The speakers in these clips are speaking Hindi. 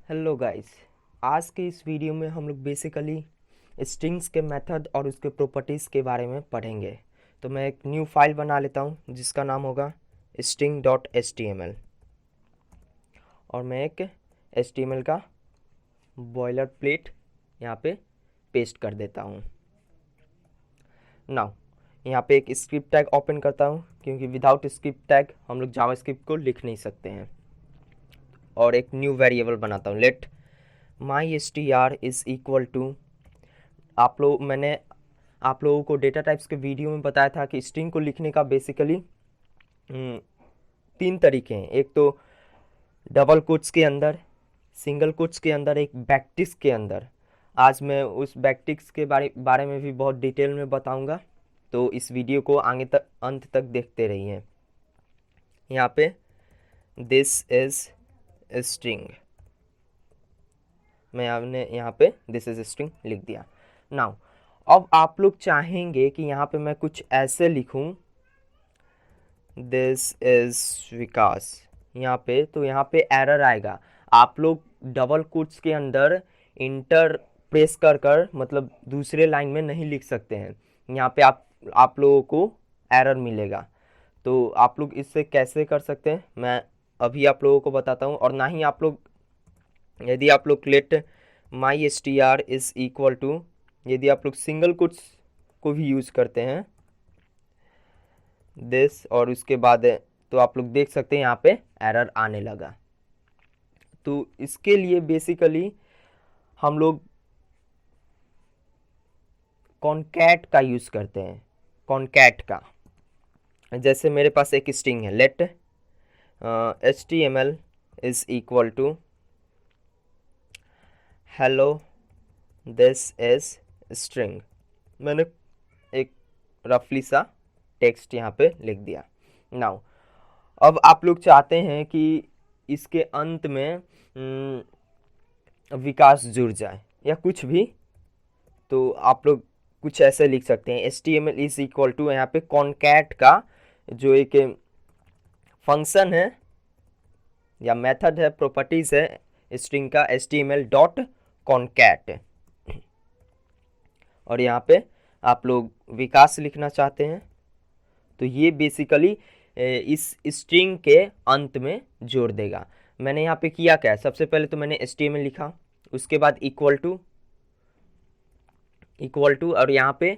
Hello guys. आज के इस वीडियो में हम लोग बेसिकली स्ट्रिंग्स के मेथड और उसके प्रॉपर्टीज़ के बारे में पढ़ेंगे। तो मैं एक न्यू फाइल बना लेता हूँ जिसका नाम होगा string.html और मैं एक HTML का बॉयलर प्लेट यहाँ पे पेस्ट कर देता हूँ। नाउ यहाँ पे एक स्क्रिप्ट टैग ओपन करता हूँ क्योंकि विदाउट स्क्रिप्ट टैग हम लोग जावास्क्रिप्ट को लिख नहीं सकते हैं। और एक न्यू वेरिएबल बनाता हूँ, let my str is equal to, मैंने आप लोगों को डेटा टाइप्स के वीडियो में बताया था कि स्ट्रिंग को लिखने का बेसिकली 3 तरीके हैं। एक तो डबल कोट्स के अंदर, सिंगल कोट्स के अंदर, एक बैकटिक्स के अंदर। आज मैं उस बैकटिक्स के बारे में भी बहुत डिटेल में बताऊंगा, तो इस वीडियो को आगे तक अंत तक देखते रहिए। यहाँ पे दिस इज स्ट्रिंग, मैंने यहाँ पे दिस इज स्ट्रिंग लिख दिया। नाउ अब आप लोग चाहेंगे कि यहाँ पे मैं कुछ ऐसे लिखूं, दिस इज विकास यहाँ पे, तो यहाँ पे एरर आएगा। आप लोग डबल कोट्स के अंदर इंटर प्रेस कर कर मतलब दूसरे लाइन में नहीं लिख सकते हैं। यहाँ पे आप लोगों को एरर मिलेगा। तो आप लोग इससे कैसे कर सकते हैं मैं अभी आप लोगों को बताता हूँ। और ना ही आप लोग, यदि आप लोग let my str is equal to, यदि आप लोग सिंगल कोट्स को भी यूज़ करते हैं दिस और उसके बाद, तो आप लोग देख सकते हैं यहाँ पे एरर आने लगा। तो इसके लिए बेसिकली हम लोग कॉनकैट का यूज़ करते हैं। कॉनकैट का, जैसे मेरे पास एक स्ट्रिंग है, let html is equal to hello this is string. मैंने एक रफली सा टेक्स्ट यहाँ पे लिख दिया। नाउ अब आप लोग चाहते हैं कि इसके अंत में विकास जुड़ जाए या कुछ भी, तो आप लोग कुछ ऐसे लिख सकते हैं, HTML इज इक्वल टू, यहाँ पे कॉनकैट का जो एक फंक्शन है या मेथड है, प्रॉपर्टीज है स्ट्रिंग का, HTML डॉट कॉनकैट। और यहाँ पे आप लोग विकास लिखना चाहते हैं तो ये बेसिकली इस स्ट्रिंग के अंत में जोड़ देगा। मैंने यहाँ पे किया क्या है, सबसे पहले तो मैंने HTML लिखा, उसके बाद इक्वल टू और यहाँ पे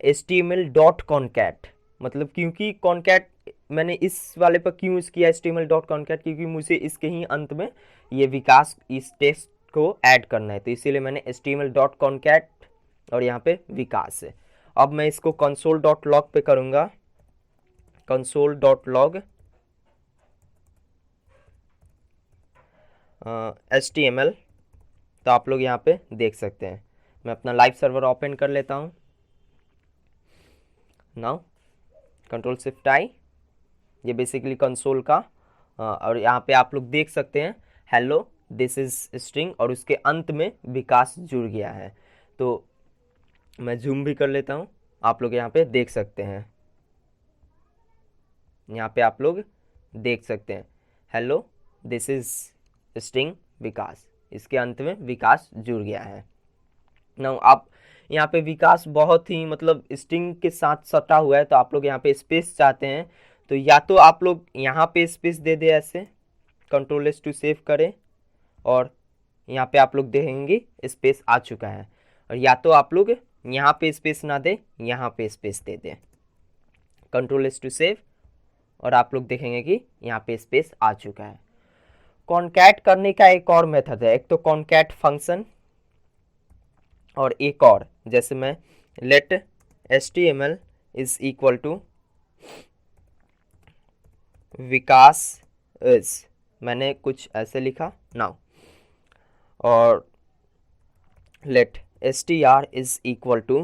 HTML डॉट कॉनकैट। मतलब क्योंकि कॉनकैट मैंने इस वाले पर क्यों यूज़ किया HTML डॉट कॉनकैट, क्योंकि मुझे इसके ही अंत में ये विकास इस टेक्स्ट को ऐड करना है, तो इसीलिए मैंने HTML डॉट कॉनकैट और यहाँ पे विकास है। अब मैं इसको कंसोल डॉट लॉग पे करूँगा, कंसोल डॉट लॉग HTML, तो आप लोग यहाँ पे देख सकते हैं। मैं अपना लाइव सर्वर ओपन कर लेता हूँ। नाउ कंट्रोल शिफ्ट आई, ये बेसिकली कंसोल का, और यहाँ पे आप लोग देख सकते हैं हेलो दिस इज स्ट्रिंग और उसके अंत में विकास जुड़ गया है। तो मैं जूम भी कर लेता हूँ, आप लोग यहाँ पे देख सकते हैं, यहाँ पे आप लोग देख सकते हैं हेलो दिस इज स्ट्रिंग विकास, इसके अंत में विकास जुड़ गया है। नाउ आप यहाँ पे विकास बहुत ही मतलब स्ट्रिंग के साथ सटा हुआ है, तो आप लोग यहाँ पे स्पेस चाहते हैं तो या तो आप लोग यहाँ पे स्पेस दे दे, ऐसे कंट्रोल एस टू सेव करें और यहाँ पे आप लोग देखेंगे स्पेस आ चुका है। और या तो आप लोग यहाँ पे स्पेस ना दे, यहाँ पे स्पेस दे दें, कंट्रोल एस टू सेव, और आप लोग देखेंगे कि यहाँ पे स्पेस आ चुका है। कॉनकैट करने का एक और मेथड है, एक तो कॉनकैट फंक्शन और एक और, जैसे मैं let HTML is equal to Vikas is, मैंने कुछ ऐसे लिखा नाउ, और let str is equal to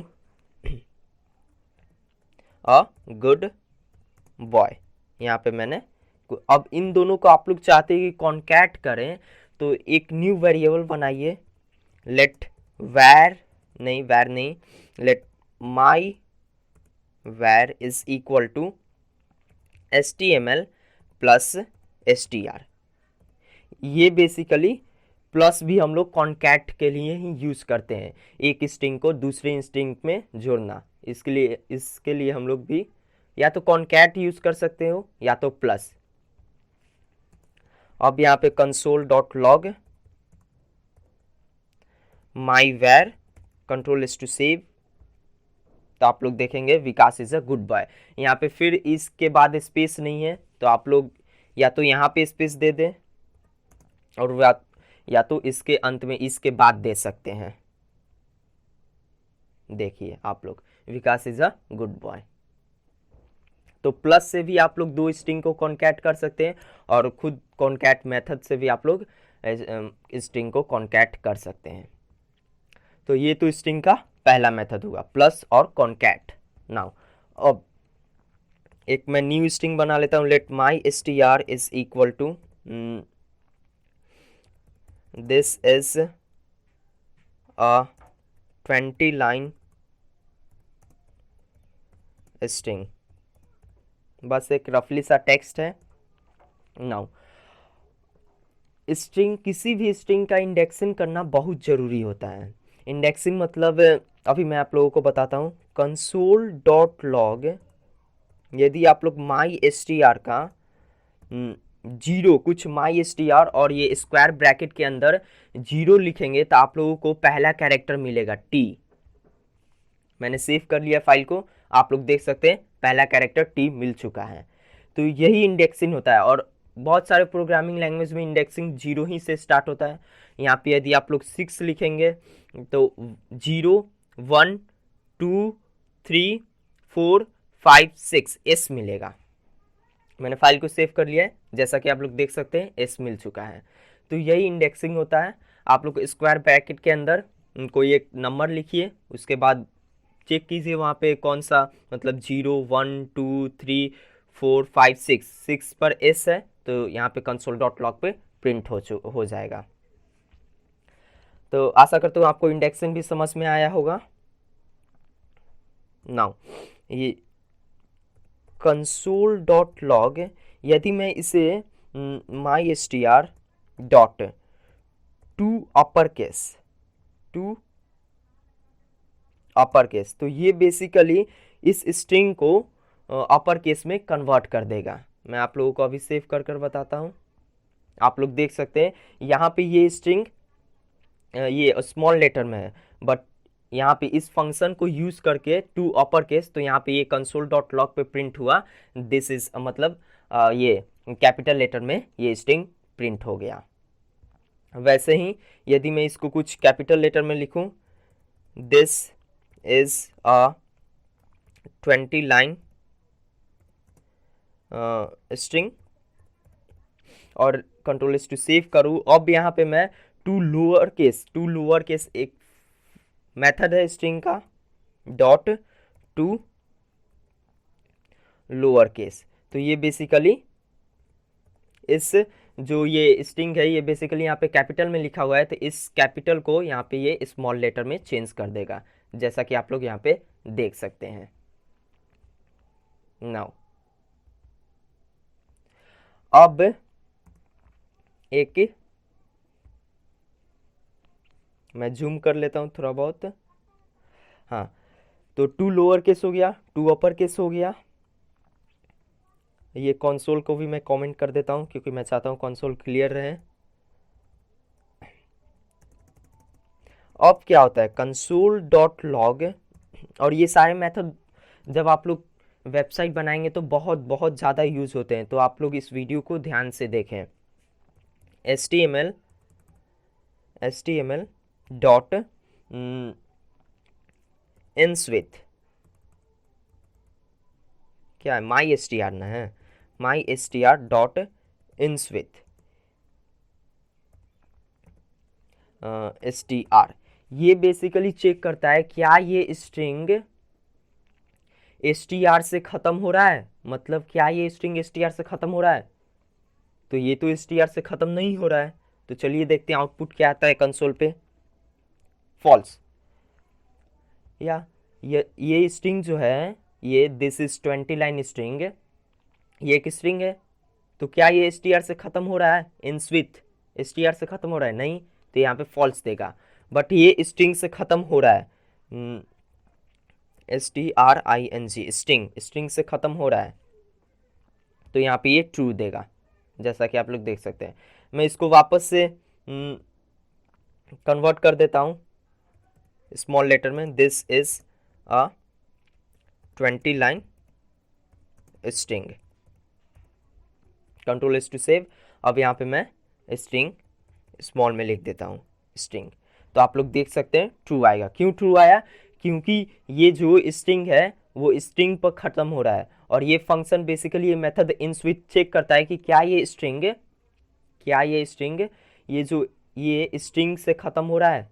a good boy. यहाँ पे मैंने, अब इन दोनों को आप लोग चाहते हैं कि कॉनकैट करें, तो एक न्यू वेरिएबल बनाइए, लेट वैर नहीं, let my var is equal to HTML plus str। ये बेसिकली प्लस भी हम लोग कॉन्कैट के लिए ही यूज़ करते हैं, एक स्ट्रिंग को दूसरे स्ट्रिंग में जोड़ना। इसके लिए हम लोग भी या तो कॉन्कैट यूज़ कर सकते हो या तो प्लस। अब यहाँ पे console dot log my var control S to save, तो आप लोग देखेंगे Vikas is a good boy. यहाँ पे फिर इसके बाद स्पेस नहीं है, तो आप लोग या तो यहाँ पे स्पेस दे दें और या तो इसके अंत में इसके बाद दे सकते हैं। देखिए आप लोग, विकास इज अ गुड बॉय। तो प्लस से भी आप लोग दो स्ट्रिंग को कॉन्कैट कर सकते हैं और खुद कॉन्कैट मेथड से भी आप लोग स्ट्रिंग को कॉन्कैट कर सकते हैं। तो ये तो स्ट्रिंग का पहला मेथड होगा, प्लस और कॉन्कैट। नाउ अब एक मैं न्यू स्ट्रिंग बना लेता हूँ, let my str is equal to this is a 20 line string, बस एक रफली सा टेक्स्ट है। नाउ स्ट्रिंग, किसी भी स्ट्रिंग का इंडेक्सिंग करना बहुत ज़रूरी होता है। इंडेक्सिंग मतलब अभी मैं आप लोगों को बताता हूँ, कंसोल डॉट लॉग, यदि आप लोग माई str का जीरो कुछ माई str और ये स्क्वायर ब्रैकेट के अंदर जीरो लिखेंगे तो आप लोगों को पहला कैरेक्टर मिलेगा टी। मैंने सेव कर लिया फाइल को, आप लोग देख सकते हैं पहला कैरेक्टर टी मिल चुका है। तो यही इंडेक्सिंग होता है और बहुत सारे प्रोग्रामिंग लैंग्वेज में इंडेक्सिंग जीरो ही से स्टार्ट होता है। यहाँ पे यदि आप लोग 6 लिखेंगे तो 0 1 2 3 4 5 6 एस मिलेगा। मैंने फाइल को सेव कर लिया है, जैसा कि आप लोग देख सकते हैं एस मिल चुका है। तो यही इंडेक्सिंग होता है। आप लोग स्क्वायर ब्रैकेट के अंदर कोई एक नंबर लिखिए, उसके बाद चेक कीजिए वहाँ पे कौन सा, मतलब 0 1 2 3 4 5 6 पर एस है, तो यहाँ पे कंसोल डॉट लॉग पे प्रिंट हो जाएगा। तो आशा करता हूँ आपको इंडेक्सिंग भी समझ में आया होगा। नाउ ये कंसोल डॉट लॉग, यदि मैं इसे माई str dot to upper case, तो ये बेसिकली इस स्ट्रिंग को अपर केस में कन्वर्ट कर देगा। मैं आप लोगों को अभी सेव कर बताता हूँ। आप लोग देख सकते हैं यहाँ पे ये स्ट्रिंग ये स्मॉल लेटर में है, बट यहाँ पे इस फंक्शन को यूज करके टू अपर केस, तो यहाँ पे ये कंसोल डॉट लॉग पे प्रिंट हुआ दिस इज, मतलब ये कैपिटल लेटर में ये स्ट्रिंग प्रिंट हो गया। वैसे ही यदि मैं इसको कुछ कैपिटल लेटर में लिखूं, this is a 20 line string और कंट्रोल इज टू सेव करूँ, अब यहाँ पे मैं टू लोअर केस एक मेथड है स्ट्रिंग का, डॉट टू लोअर केस। तो ये बेसिकली इस जो ये स्ट्रिंग है ये बेसिकली यहाँ पे कैपिटल में लिखा हुआ है, तो इस कैपिटल को यहाँ पे ये स्मॉल लेटर में चेंज कर देगा, जैसा कि आप लोग यहाँ पे देख सकते हैं। नाउ अब एक मैं जूम कर लेता हूँ थोड़ा बहुत। हाँ, तो टू लोअर केस हो गया, टू अपर केस हो गया। ये कंसोल को भी मैं कमेंट कर देता हूँ क्योंकि मैं चाहता हूँ कंसोल क्लियर रहे। अब क्या होता है कंसोल डॉट लॉग, और ये सारे मेथड जब आप लोग वेबसाइट बनाएंगे तो बहुत बहुत ज़्यादा यूज़ होते हैं, तो आप लोग इस वीडियो को ध्यान से देखें। HTML डॉट ends with, क्या है, माई str ना है, माई str dot ends with str। ये बेसिकली चेक करता है क्या ये स्ट्रिंग str से ख़त्म हो रहा है, मतलब क्या ये स्ट्रिंग str से ख़त्म हो रहा है। तो ये तो str से ख़त्म नहीं हो रहा है, तो चलिए देखते हैं आउटपुट क्या आता है कंसोल पे, फॉल्स। या ये स्ट्रिंग जो है ये दिस इज 20 लाइन स्ट्रिंग, ये एक स्ट्रिंग है, तो क्या ये str से ख़त्म हो रहा है, इंस विथ str से ख़त्म हो रहा है, नहीं, तो यहाँ पे फॉल्स देगा। बट ये स्ट्रिंग से ख़त्म हो रहा है, STRING, स्ट्रिंग से ख़त्म हो रहा है, तो यहाँ पे ये ट्रू देगा, जैसा कि आप लोग देख सकते हैं। मैं इसको वापस से कन्वर्ट कर देता हूँ स्मॉल लेटर में। This is a 20 line string, control S to save. अब यहाँ पे मैं स्ट्रिंग स्मॉल में लिख देता हूँ स्ट्रिंग, तो आप लोग देख सकते हैं ट्रू आएगा। क्यों ट्रू आया? क्योंकि ये जो स्ट्रिंग है वो स्ट्रिंग पर ख़त्म हो रहा है, और ये फंक्शन बेसिकली, ये मेथड इन स्विच चेक करता है कि क्या ये स्ट्रिंग ये स्ट्रिंग से ख़त्म हो रहा है।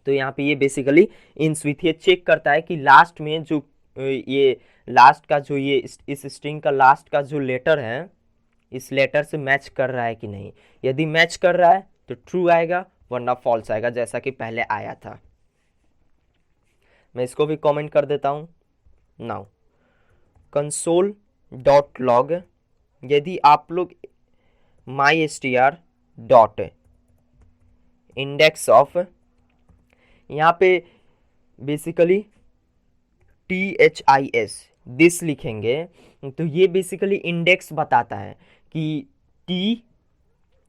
तो यहाँ पे ये बेसिकली इन स्विच ये चेक करता है कि लास्ट में जो ये लास्ट का जो ये इस स्ट्रिंग का लास्ट का जो लेटर है, इस लेटर से मैच कर रहा है कि नहीं। यदि मैच कर रहा है तो ट्रू आएगा, वरना फॉल्स आएगा, जैसा कि पहले आया था। मैं इसको भी कमेंट कर देता हूँ। नाउ console.log, यदि आप लोग MyStr डॉट इंडेक्स ऑफ, यहाँ पे बेसिकली THIS दिस लिखेंगे, तो ये बेसिकली इंडेक्स बताता है कि टी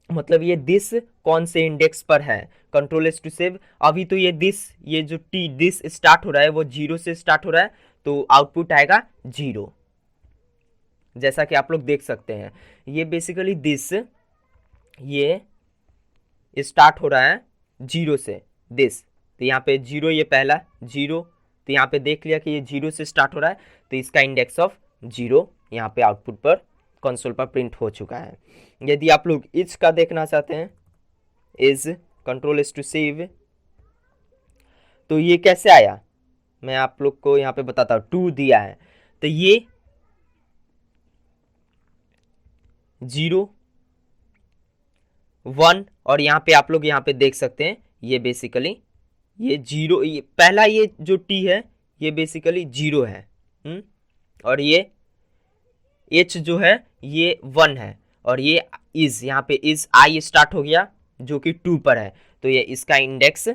मतलब ये दिस कौन से इंडेक्स पर है। Control S to save. अभी तो ये दिस, ये जो टी दिस स्टार्ट हो रहा है वो 0 से स्टार्ट हो रहा है, तो आउटपुट आएगा 0, जैसा कि आप लोग देख सकते हैं। ये बेसिकली दिस ये स्टार्ट हो रहा है 0 से, दिस, तो यहाँ पे 0, ये पहला 0, तो यहाँ पे देख लिया कि ये 0 से स्टार्ट हो रहा है, तो इसका इंडेक्स ऑफ 0 यहाँ पे आउटपुट पर कंसोल पर प्रिंट हो चुका है। यदि आप लोग इज का देखना चाहते हैं, is control S to save, तो ये कैसे आया मैं आप लोग को यहाँ पे बताता हूँ। 2 दिया है, तो ये 0 1, और यहाँ पे आप लोग यहाँ पे देख सकते हैं ये बेसिकली ये 0, ये पहला ये जो टी है ये बेसिकली 0 है, और ये एच जो है ये 1 है, और ये इज, यहाँ पे इज आई स्टार्ट हो गया जो कि 2 पर है, तो ये इसका इंडेक्स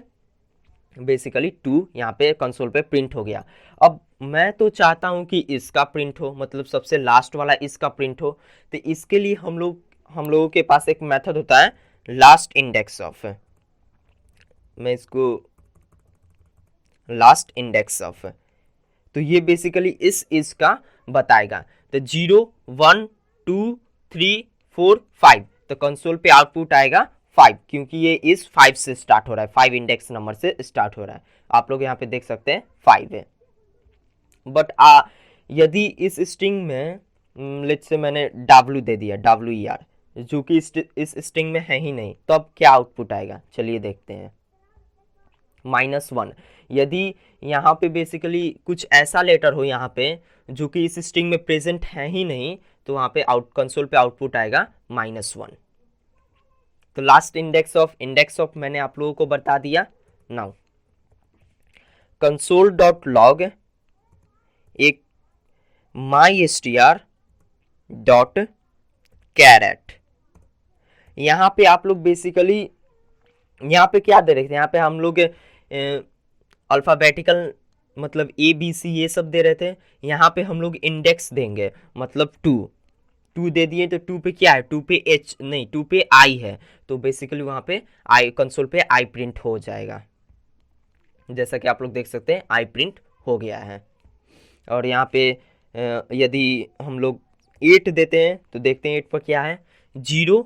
बेसिकली 2 यहाँ पे कंसोल पे प्रिंट हो गया। अब मैं तो चाहता हूँ कि इसका प्रिंट हो, मतलब सबसे लास्ट वाला इसका प्रिंट हो, तो इसके लिए हम लोगों के पास एक मेथड होता है लास्ट इंडेक्स ऑफ। मैं इसको लास्ट इंडेक्स ऑफ, तो ये बेसिकली इस का बताएगा। तो 0 1 2 3 4 5, तो कंसोल पे आउटपुट आएगा 5, क्योंकि ये इस 5 से स्टार्ट हो रहा है, 5 इंडेक्स नंबर से स्टार्ट हो रहा है। आप लोग यहाँ पे देख सकते हैं 5 है। बट यदि इस स्ट्रिंग में लेट्स से मैंने W दे दिया, WER, जो कि इस स्ट्रिंग में है ही नहीं, तो अब क्या आउटपुट आएगा चलिए देखते हैं। -1, यदि यहाँ पे बेसिकली कुछ ऐसा लेटर हो यहाँ पे जो कि इस स्ट्रिंग में प्रेजेंट है ही नहीं, तो वहाँ पे कंसोल पे आउटपुट आएगा -1। तो लास्ट इंडेक्स ऑफ मैंने आप लोगों को बता दिया। नाउ console.log एक MyStr.caret, यहाँ पे आप लोग बेसिकली यहाँ पे क्या दे रहे थे, यहाँ पे हम लोग अल्फ़ाबेटिकल मतलब ABC ये सब दे रहे थे। यहाँ पे हम लोग इंडेक्स देंगे, मतलब 2 दे दिए, तो 2 पे क्या है, 2 पे H नहीं, 2 पे I है, तो बेसिकली वहाँ पे I कंसोल पे I प्रिंट हो जाएगा, जैसा कि आप लोग देख सकते हैं I प्रिंट हो गया है। और यहाँ पे यदि हम लोग 8 देते हैं तो देखते हैं 8 पर क्या है, 0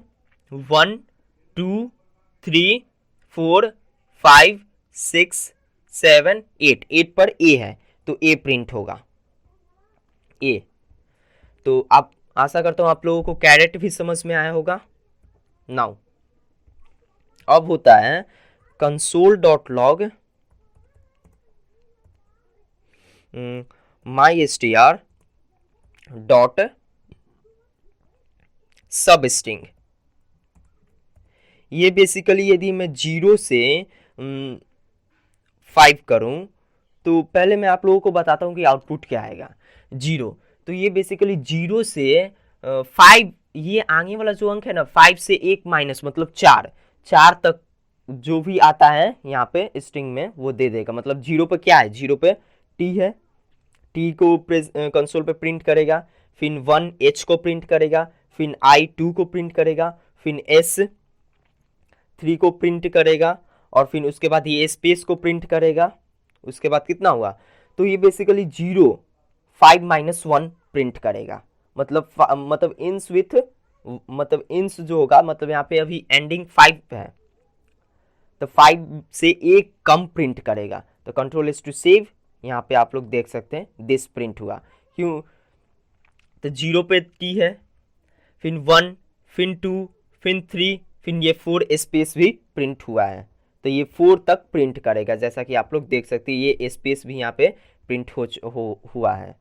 1 2 3 4 5 6 7 8, 8 पर A है, तो A प्रिंट होगा, A। तो आप आशा करता हूँ आप लोगों को कैरेट भी समझ में आया होगा। नाउ अब होता है console.log MyStr.substring। ये बेसिकली यदि मैं 0 से 5 करूं, तो पहले मैं आप लोगों को बताता हूं कि आउटपुट क्या आएगा। 0, तो ये बेसिकली 0 से 5, ये आगे वाला जो अंक है ना, 5 से 1 माइनस मतलब 4, 4 तक जो भी आता है यहाँ पे स्ट्रिंग में वो दे देगा। मतलब 0 पे क्या है, 0 पे टी है, टी को कंसोल पे प्रिंट करेगा, फिर 1 एच को प्रिंट करेगा, फिर आई 2 को प्रिंट करेगा, फिर एस 3 को प्रिंट करेगा, और फिर उसके बाद ये स्पेस को प्रिंट करेगा। उसके बाद कितना हुआ, तो ये बेसिकली 0 5 माइनस 1 प्रिंट करेगा। मतलब इंस विथ, मतलब इंस जो होगा, मतलब यहाँ पे अभी एंडिंग 5 है तो 5 से एक कम प्रिंट करेगा। तो कंट्रोल एस टू सेव, यहाँ पे आप लोग देख सकते हैं दिस प्रिंट हुआ। क्यों, तो 0 पे टी है, फिर 1, फिर 2, फिर 3, फिर ये 4 स्पेस भी प्रिंट हुआ है। तो ये 4 तक प्रिंट करेगा, जैसा कि आप लोग देख सकते हैं ये स्पेस भी यहाँ पे प्रिंट हुआ है।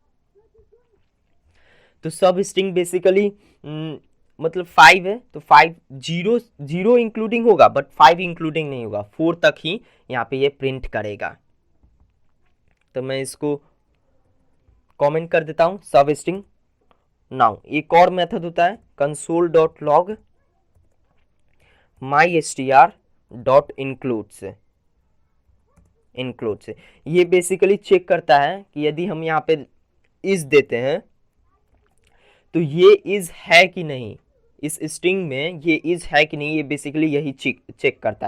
तो सब स्ट्रिंग बेसिकली मतलब 5 है, तो 5 0 इंक्लूडिंग होगा बट 5 इंक्लूडिंग नहीं होगा, 4 तक ही यहाँ पे ये प्रिंट करेगा। तो मैं इसको कमेंट कर देता हूँ सब स्ट्रिंग। नाउ एक और मेथड होता है console.log mystr.includes। ये बेसिकली चेक करता है कि यदि हम यहाँ पे इज देते हैं तो ये इज है कि नहीं, इस स्ट्रिंग में ये इज है कि नहीं, ये बेसिकली यही चेक करता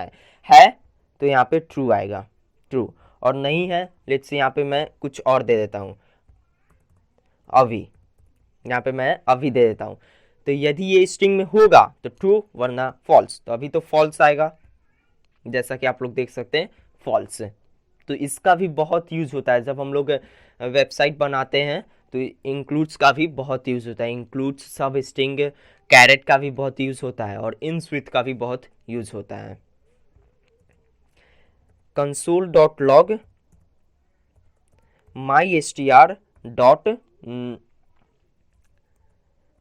है तो यहाँ पे ट्रू आएगा, ट्रू, और नहीं है लेट्स से यहाँ पे मैं कुछ और दे देता हूँ, अभी यहाँ पे मैं अभी दे देता हूँ। तो यदि ये स्ट्रिंग में होगा तो ट्रू, वरना फॉल्स। तो अभी तो फॉल्स आएगा, जैसा कि आप लोग देख सकते हैं फॉल्स। तो इसका भी बहुत यूज़ होता है जब हम लोग वेबसाइट बनाते हैं, तो इंक्लूड्स का भी बहुत यूज़ होता है। इंक्लूड्स, सब स्ट्रिंग, कैरेट का भी बहुत यूज़ होता है, और इन स्विथ का भी बहुत यूज़ होता है। console.log mystr.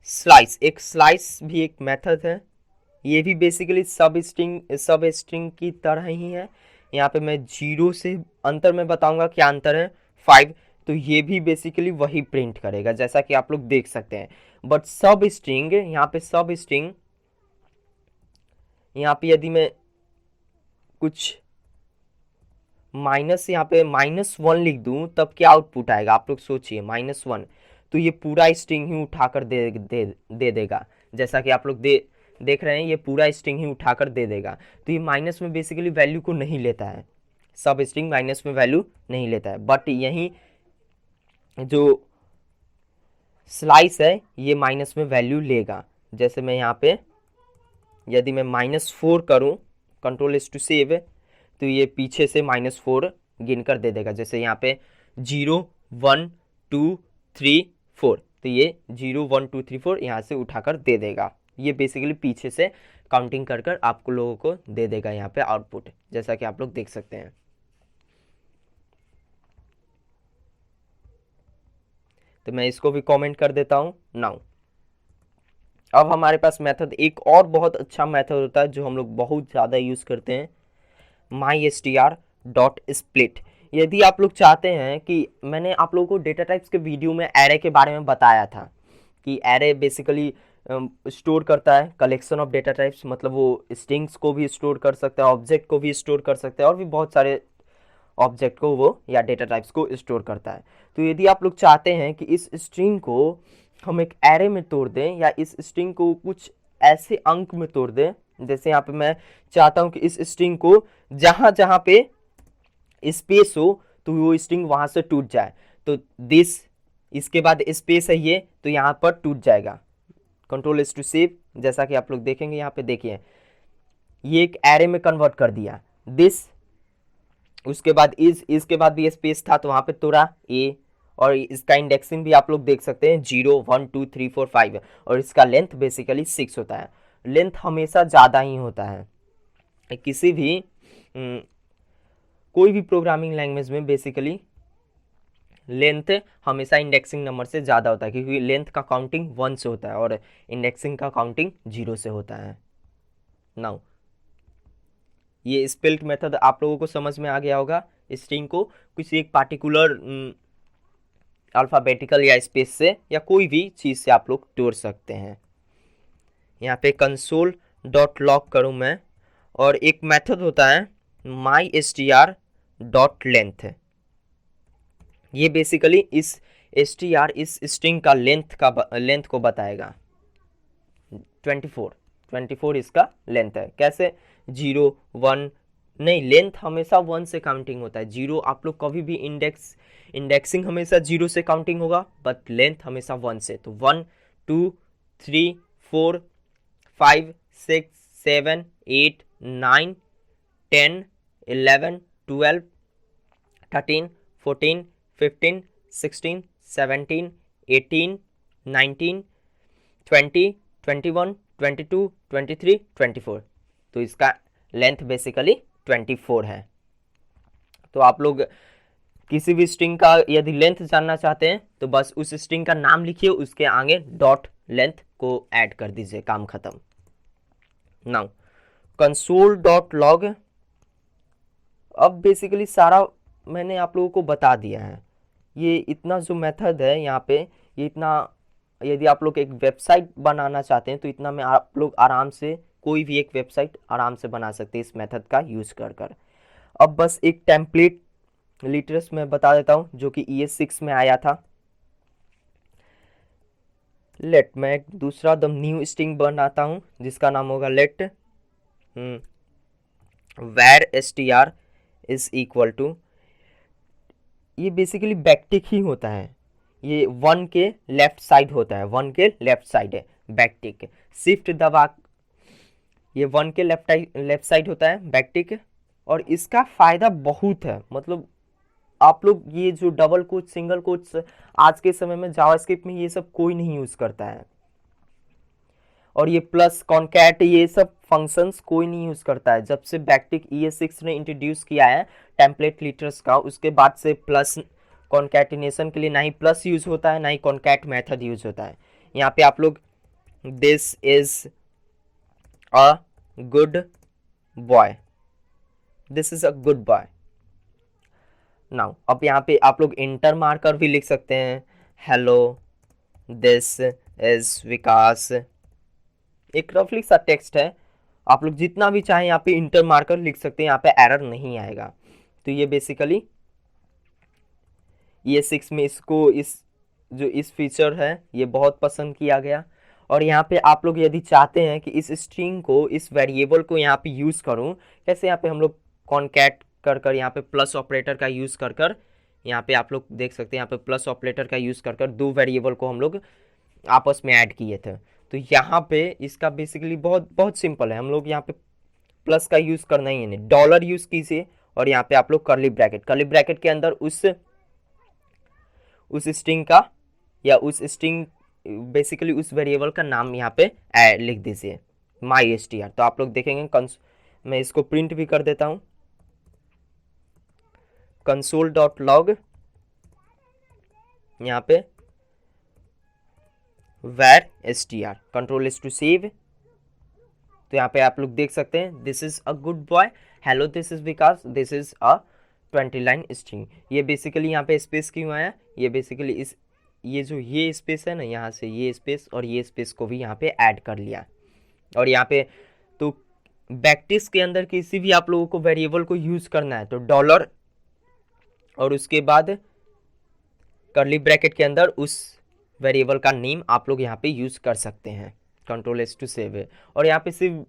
स्लाइस, एक स्लाइस भी एक मेथड है, ये भी बेसिकली सब स्ट्रिंग की तरह ही है। यहाँ पे मैं 0 से अंतर में बताऊंगा क्या अंतर है, 5, तो ये भी बेसिकली वही प्रिंट करेगा जैसा कि आप लोग देख सकते हैं। बट सब स्ट्रिंग, यहाँ पे सब स्ट्रिंग, यहाँ पे यदि मैं कुछ माइनस, यहाँ पे -1 लिख दूं तब क्या आउटपुट आएगा, आप लोग सोचिए, -1, तो ये पूरा स्ट्रिंग ही उठाकर दे देगा। जैसा कि आप लोग देख रहे हैं ये पूरा स्ट्रिंग ही उठाकर दे देगा। तो ये माइनस में बेसिकली वैल्यू को नहीं लेता है, सब स्ट्रिंग माइनस में वैल्यू नहीं लेता है, बट यही जो स्लाइस है ये माइनस में वैल्यू लेगा। जैसे मैं यहाँ पे यदि मैं -4 करूँ, कंट्रोल एस टू सेव, तो ये पीछे से -4 गिन कर दे देगा। जैसे यहाँ पे 0 1 2 3 4, तो ये 0 1 2 3 4 यहाँ से उठाकर दे देगा। ये बेसिकली पीछे से काउंटिंग कर कर आपको लोगों को दे देगा यहाँ पे आउटपुट, जैसा कि आप लोग देख सकते हैं। तो मैं इसको भी कमेंट कर देता हूँ। नाउ अब हमारे पास मेथड, एक और बहुत अच्छा मेथड होता है जो हम लोग बहुत ज़्यादा यूज़ करते हैं, mystr.split। यदि आप लोग चाहते हैं कि, मैंने आप लोगों को डेटा टाइप्स के वीडियो में एरे के बारे में बताया था कि एरे बेसिकली स्टोर करता है कलेक्शन ऑफ डेटा टाइप्स, मतलब वो स्ट्रिंग्स को भी स्टोर कर सकता है, ऑब्जेक्ट को भी स्टोर कर सकता है, और भी बहुत सारे ऑब्जेक्ट को वो या डेटा टाइप्स को स्टोर करता है। तो यदि आप लोग चाहते हैं कि इस स्ट्रिंग को हम एक एरे में तोड़ दें, या इस स्ट्रिंग को कुछ ऐसे अंक में तोड़ दें, जैसे यहाँ पे मैं चाहता हूँ कि इस स्ट्रिंग को जहाँ जहाँ पे स्पेस हो तो वो स्ट्रिंग वहाँ से टूट जाए, तो दिस, इसके बाद स्पेस है ये, तो यहाँ पर टूट जाएगा। कंट्रोल एस टू सेव, जैसा कि आप लोग देखेंगे यहाँ पे देखिए ये एक एरे में कन्वर्ट कर दिया दिस, उसके बाद इसके बाद भी स्पेस था तो वहाँ पे तोड़ा ए, और इसका इंडेक्सिंग भी आप लोग देख सकते हैं 0 1 2 3 4 5, और इसका लेंथ बेसिकली 6 होता है। लेंथ हमेशा ज़्यादा ही होता है किसी भी कोई भी प्रोग्रामिंग लैंग्वेज में, बेसिकली लेंथ हमेशा इंडेक्सिंग नंबर से ज़्यादा होता है, क्योंकि लेंथ का काउंटिंग 1 से होता है और इंडेक्सिंग का काउंटिंग 0 से होता है। नाउ ये स्पेल्ट मेथड आप लोगों को समझ में आ गया होगा। स्ट्रिंग को किसी एक पार्टिकुलर अल्फ़ाबेटिकल या स्पेस से या कोई भी चीज़ से आप लोग तोड़ सकते हैं। यहाँ पे console.log करूँ मैं, और एक मेथड होता है MyStr डॉट लेंथ। ये बेसिकली इस str इस स्ट्रिंग का लेंथ को बताएगा। 24 इसका लेंथ है। कैसे? 0 1 नहीं, लेंथ हमेशा 1 से काउंटिंग होता है। 0 आप लोग कभी भी इंडेक्सिंग हमेशा 0 से काउंटिंग होगा, बट लेंथ हमेशा 1 से। तो 1 2 3 4 5 6 7 8 9 10 11 12 13 14 15 16 17 18 19 20 21 22 23 24। तो इसका लेंथ बेसिकली 24 है। तो आप लोग किसी भी स्ट्रिंग का यदि लेंथ जानना चाहते हैं तो बस उस स्ट्रिंग का नाम लिखिए, उसके आगे डॉट लेंथ को ऐड कर दीजिए, काम खत्म। Now console dot log. अब बेसिकली सारा मैंने आप लोगों को बता दिया है। ये इतना जो मेथड है यहाँ पे, ये इतना, यदि आप लोग एक वेबसाइट बनाना चाहते हैं तो इतना में आप लोग आराम से कोई भी एक वेबसाइट आराम से बना सकते हैं इस मेथड का यूज कर कर। अब बस एक टेम्पलेट लिटरस मैं बता देता हूँ जो कि ES6 में आया था। लेट मैं एक दूसरा दम न्यू स्ट्रिंग बनाता हूँ जिसका नाम होगा let where str is equal to, ये बेसिकली बैकटिक ही होता है। ये 1 के लेफ्ट साइड होता है, 1 के लेफ्ट साइड है बैकटिक। शिफ्ट दबा, ये 1 के लेफ्ट साइड होता है बैकटिक। और इसका फ़ायदा बहुत है, मतलब आप लोग ये जो डबल कोट सिंगल कोट्स आज के समय में जावास्क्रिप्ट में ये सब कोई नहीं यूज़ करता है। और ये प्लस कॉन्कैट ये सब फंक्शंस कोई नहीं यूज़ करता है। जब से बैकटिक ES6 ने इंट्रोड्यूस किया है टेम्पलेट लिटर्स का, उसके बाद से प्लस कॉन्कैटिनेशन के लिए ना ही प्लस यूज़ होता है ना ही कॉन्कैट मेथड यूज़ होता है। यहाँ पे आप लोग this is a good boy, this is a good boy. Now अब यहाँ पे आप लोग इंटर मार्कर भी लिख सकते हैं, हेलो दिस इज विकास। एक रफली सा टेक्स्ट है, आप लोग जितना भी चाहें यहाँ पे इंटर मार्कर लिख सकते हैं, यहाँ पे एरर नहीं आएगा। तो ये बेसिकली ES6 में इसको इस फीचर है ये बहुत पसंद किया गया। और यहाँ पे आप लोग यदि चाहते हैं कि इस स्ट्रिंग को, इस वेरिएबल को यहाँ पे यूज़ करूँ, कैसे यहाँ पे हम लोग कॉन्कैट कर यहाँ पे प्लस ऑपरेटर का यूज़ कर यहाँ पे आप लोग देख सकते हैं, यहाँ पे प्लस ऑपरेटर का यूज़ कर दो वेरिएबल को हम लोग आपस में ऐड किए थे। तो यहाँ पे इसका बेसिकली बहुत बहुत सिंपल है। हम लोग यहाँ पे प्लस का यूज़ करना ही नहीं, डॉलर यूज़ कीजिए और यहाँ पे आप लोग कर्ली ब्रैकेट के अंदर उस स्ट्रिंग का या उस स्ट्रिंग बेसिकली उस वेरिएबल का नाम यहाँ पे लिख दीजिए MyStr। तो आप लोग देखेंगे मैं इसको प्रिंट भी कर देता हूँ, कंसोल डॉट लॉग, यहाँ पे where str, control S to save. तो यहाँ पे आप लोग देख सकते हैं this is a good boy, hello this is Vikas, this is a 20 line string. ये बेसिकली यहाँ पे स्पेस क्यों आया, ये बेसिकली ये जो ये स्पेस है ना, यहाँ से ये स्पेस और ये स्पेस को भी यहाँ पे ऐड कर लिया। और यहाँ पे तो बैकटिक्स के अंदर किसी भी आप लोगों को वेरिएबल को यूज़ करना है तो डॉलर और उसके बाद कर्ली ब्रैकेट के अंदर उस वेरिएबल का नेम आप लोग यहाँ पे यूज़ कर सकते हैं, कंट्रोल एस टू सेव है। और यहाँ पे सिर्फ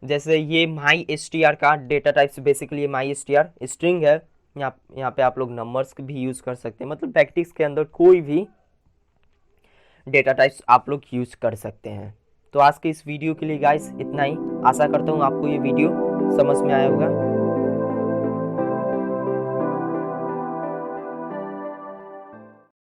जैसे ये MyStr का डेटा टाइप्स बेसिकली ये MyStr स्ट्रिंग है, यहाँ पे आप लोग नंबर्स भी यूज़ कर सकते हैं, मतलब बैकटिक्स के अंदर कोई भी डेटा टाइप्स आप लोग यूज़ कर सकते हैं। तो आज के इस वीडियो के लिए गाइस इतना ही, आशा करता हूँ आपको ये वीडियो समझ में आया होगा।